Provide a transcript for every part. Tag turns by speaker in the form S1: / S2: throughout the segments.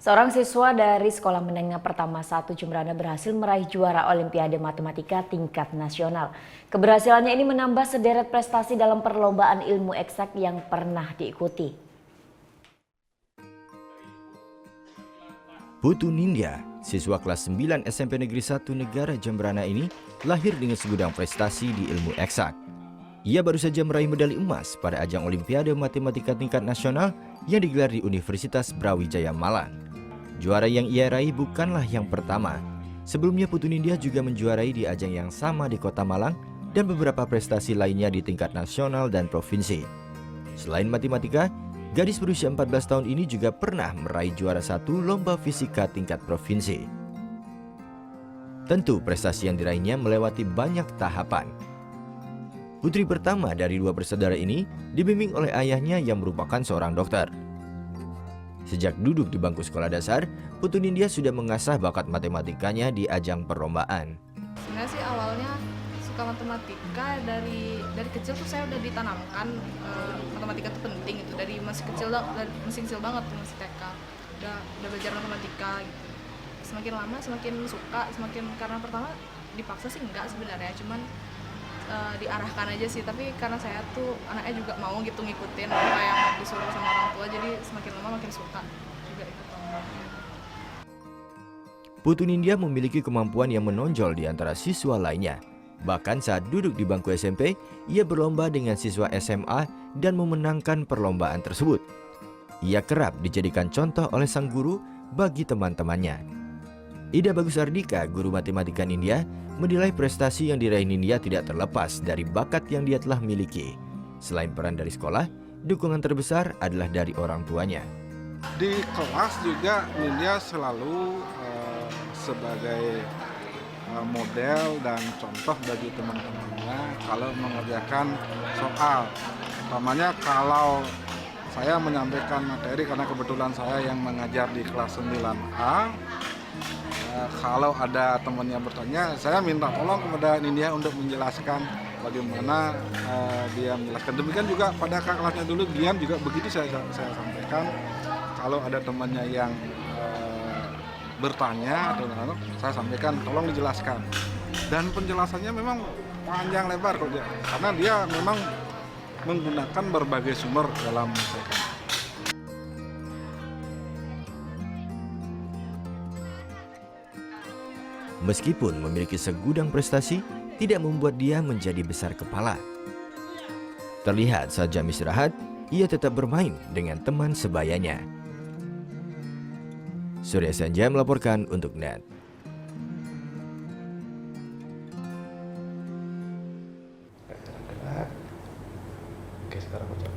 S1: Seorang siswa dari Sekolah Menengah Pertama 1 Jembrana berhasil meraih juara Olimpiade Matematika tingkat nasional. Keberhasilannya ini menambah sederet prestasi dalam perlombaan ilmu eksak yang pernah diikuti.
S2: Putu Nindya, siswa kelas 9 SMP Negeri 1 Negara Jembrana ini lahir dengan segudang prestasi di ilmu eksak. Ia baru saja meraih medali emas pada ajang Olimpiade Matematika tingkat nasional yang digelar di Universitas Brawijaya Malang. Juara yang ia raih bukanlah yang pertama. Sebelumnya Putu Nindya juga menjuarai di ajang yang sama di Kota Malang dan beberapa prestasi lainnya di tingkat nasional dan provinsi. Selain matematika, gadis berusia 14 tahun ini juga pernah meraih juara 1 lomba fisika tingkat provinsi. Tentu prestasi yang diraihnya melewati banyak tahapan. Putri pertama dari dua bersaudara ini dibimbing oleh ayahnya yang merupakan seorang dokter. Sejak duduk di bangku sekolah dasar, Putu Nindya sudah mengasah bakat matematikanya di ajang perlombaan.
S3: Sebenarnya sih awalnya suka matematika dari kecil tuh saya udah ditanamkan matematika itu penting gitu dari masih kecil banget tuh masih TK udah belajar matematika gitu. Semakin lama semakin suka, karena pertama dipaksa sih enggak sebenarnya, cuman diarahkan aja sih, tapi karena saya tuh anaknya juga mau gitu ngikutin apa yang disuruh sama orang tua, jadi semakin lama makin suka juga ikut lomba.
S2: Putu Nindya memiliki kemampuan yang menonjol di antara siswa lainnya. Bahkan saat duduk di bangku SMP, ia berlomba dengan siswa SMA dan memenangkan perlombaan tersebut. Ia kerap dijadikan contoh oleh sang guru bagi teman-temannya. Ida Bagus Ardika, guru matematika Nindya, menilai prestasi yang diraih Nindya tidak terlepas dari bakat yang dia telah miliki. Selain peran dari sekolah, dukungan terbesar adalah dari orang tuanya.
S4: Di kelas juga Nindya selalu sebagai model dan contoh bagi teman-temannya kalau mengerjakan soal. Utamanya kalau saya menyampaikan materi, karena kebetulan saya yang mengajar di kelas 9A. Kalau ada temannya bertanya, saya minta tolong kepada Nindya untuk menjelaskan bagaimana dia menjelaskan. Demikian juga pada kakak kelasnya dulu, Gian juga begitu saya sampaikan. Kalau ada temannya yang bertanya atau saya sampaikan, tolong dijelaskan. Dan penjelasannya memang panjang lebar karena dia memang menggunakan berbagai sumber dalam menyampaikan.
S2: Meskipun memiliki segudang prestasi, tidak membuat dia menjadi besar kepala. Terlihat saat jam istirahat, ia tetap bermain dengan teman sebayanya. Surya Senja melaporkan untuk NET.
S5: Oke, sekarang udah.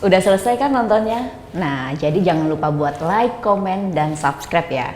S1: Udah selesai kan nontonnya? Nah, jadi jangan lupa buat like, komen, dan subscribe ya.